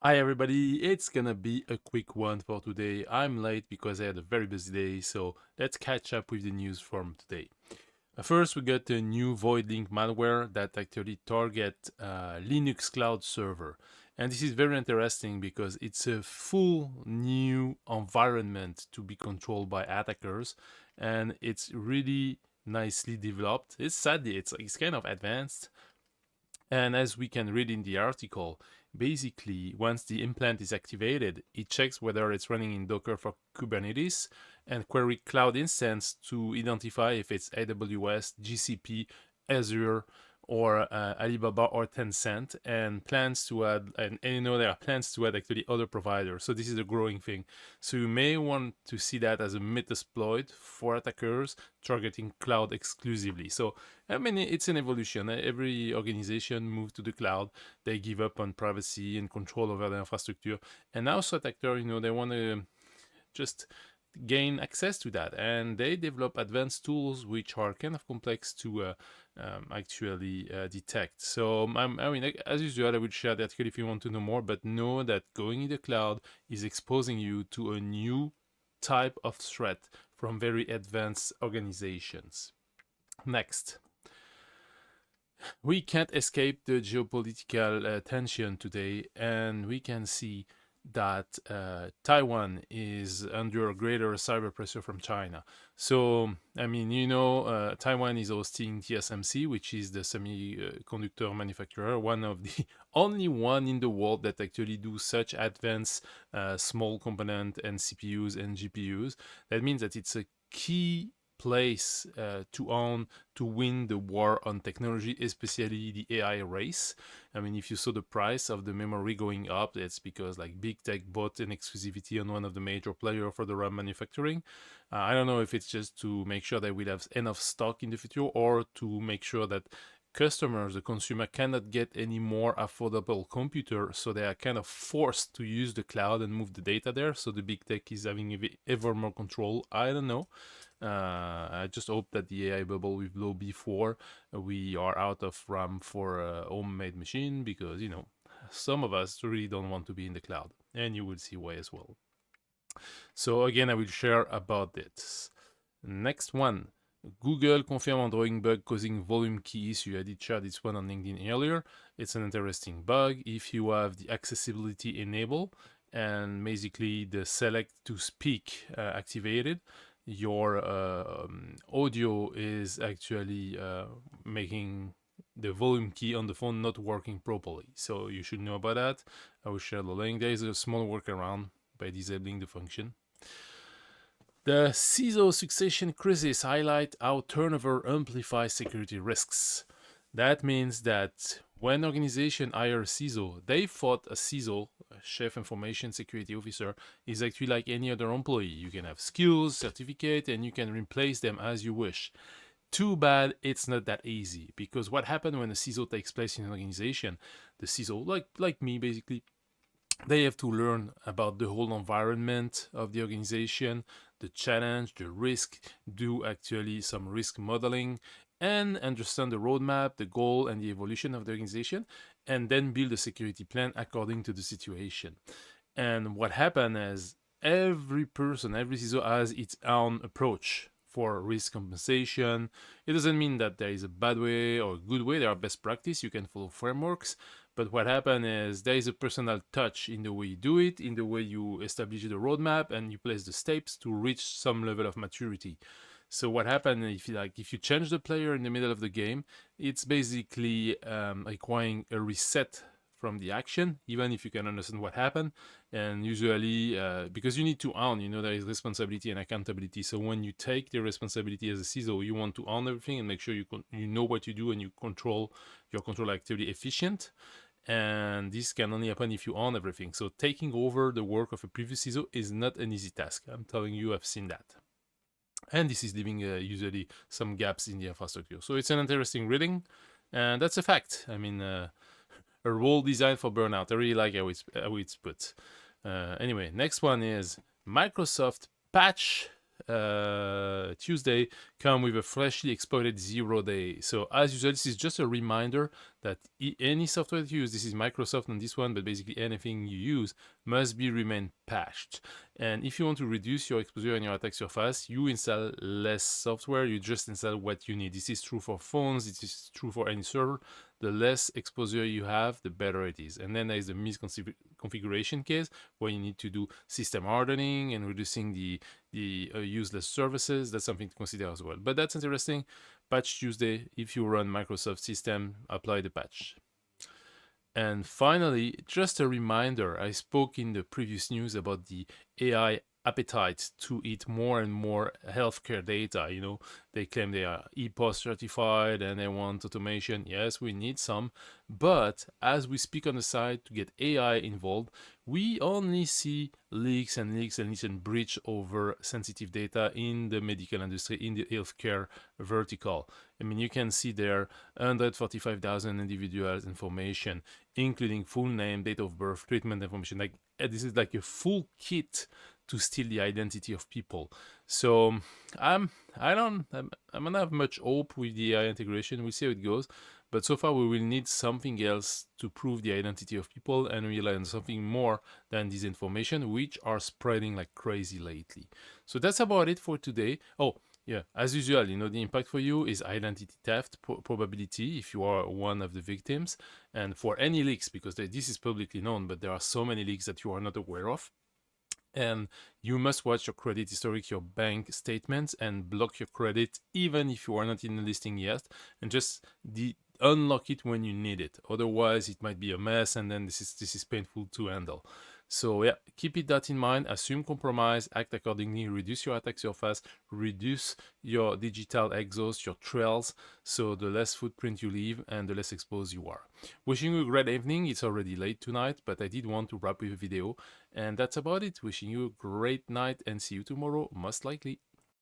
Hi everybody, it's gonna be a quick one for today. I'm late because I had a very busy day, so let's catch up with the news from today. First, we got a new voidlink malware that actually target Linux cloud server. And this is very interesting because it's a full new environment to be controlled by attackers, and it's really nicely developed. It's kind of advanced, and as we can read in the article, basically, once the implant is activated, it checks whether it's running in Docker for Kubernetes and query cloud instance to identify if it's AWS, GCP, Azure, or Alibaba or Tencent, and plans to add, and there are plans to add actually other providers. So this is a growing thing. So you may want to see that as a metasploit for attackers targeting cloud exclusively. So I mean, it's an evolution. Every organization moves to the cloud. They give up on privacy and control over the infrastructure. And now, threat actors, they want to just gain access to that, and they develop advanced tools which are kind of complex to actually detect. So I mean, as usual, I will share the article if you want to know more, but know that going in the cloud is exposing you to a new type of threat from very advanced organizations. Next, we can't escape the geopolitical tension today, and we can see that Taiwan is under greater cyber pressure from China. So, I mean, Taiwan is hosting TSMC, which is the semiconductor manufacturer, one of the only one in the world that actually do such advanced small component and CPUs and GPUs. That means that it's a key place to own to win the war on technology, especially the AI race. I mean, if you saw the price of the memory going up, it's because like big tech bought an exclusivity on one of the major players for the RAM manufacturing. I don't know if it's just to make sure that we'll have enough stock in the future or to make sure that customers, the consumer, cannot get any more affordable computer, so they are kind of forced to use the cloud and move the data there. So the big tech is having ever more control. I don't know. I just hope that the AI bubble will blow before we are out of RAM for a homemade machine, because some of us really don't want to be in the cloud, and you will see why as well. So again, I will share about it. Next one. Google confirmed Android bug causing volume key issue. I did share this one on LinkedIn earlier. It's an interesting bug. If you have the accessibility enabled and basically the select to speak activated, your audio is actually making the volume key on the phone not working properly. So you should know about that. I will share the link. There is a small workaround by disabling the function. The CISO Succession crisis highlight how turnover amplifies security risks. That means that when organization hire CISO, they thought a CISO, a Chief Information Security Officer, is actually like any other employee. You can have skills, certificate, and you can replace them as you wish. Too bad it's not that easy, because what happens when a CISO takes place in an organization, the CISO, like me basically, they have to learn about the whole environment of the organization, the challenge, the risk, do actually some risk modeling, and understand the roadmap, the goal, and the evolution of the organization, and then build a security plan according to the situation. And what happened is every person, every CISO has its own approach for risk compensation. It doesn't mean that there is a bad way or a good way. There are best practice. You can follow frameworks. But what happened is there is a personal touch in the way you do it, in the way you establish the roadmap, and you place the steps to reach some level of maturity. So what happened if you change the player in the middle of the game, it's basically requiring a reset from the action, even if you can understand what happened. And usually, because you need to own, there is responsibility and accountability. So when you take the responsibility as a CISO, you want to own everything and make sure you know what you do and you control your control activity efficient. And this can only happen if you own everything. So taking over the work of a previous CISO is not an easy task. I'm telling you, I've seen that. And this is leaving usually some gaps in the infrastructure. So it's an interesting reading, and that's a fact. I mean, a role designed for burnout. I really like how it's put. Anyway, next one is Microsoft patch Tuesday come with a freshly exploited 0-day. So as usual, this is just a reminder that any software that you use, this is Microsoft on this one, but basically anything you use must be remain patched. And if you want to reduce your exposure and your attack surface, you install less software, you just install what you need. This is true for phones, this is true for any server. The less exposure you have, the better it is. And then there is the misconfiguration case where you need to do system hardening and reducing the useless services. That's something to consider as well. But that's interesting. Patch Tuesday, if you run Microsoft system, apply the patch. And finally, just a reminder, I spoke in the previous news about the AI appetite to eat more and more healthcare data. You know, they claim they are EPOS certified and they want automation. Yes, we need some, but as we speak on the side to get AI involved, we only see leaks and leaks and leaks and breach over sensitive data in the medical industry, in the healthcare vertical. I mean, you can see there 145,000 individuals information, including full name, date of birth, treatment information. Like this is like a full kit to steal the identity of people. So I don't have much hope with the AI integration. We'll see how it goes. But so far we will need something else to prove the identity of people, and we learn something more than this information, which are spreading like crazy lately. So that's about it for today. Oh, yeah, as usual, you know, the impact for you is identity theft probability if you are one of the victims, and for any leaks, because this is publicly known, but there are so many leaks that you are not aware of. And you must watch your credit historic, your bank statements, and block your credit even if you are not in the listing yet, and just unlock it when you need it. Otherwise, it might be a mess, and then this is painful to handle. So yeah, keep that in mind. Assume compromise, act accordingly, reduce your attack surface, reduce your digital exhaust, your trails, so the less footprint you leave and the less exposed you are. Wishing you a great evening. It's already late tonight, but I did want to wrap with a video. And that's about it. Wishing you a great night and see you tomorrow, most likely.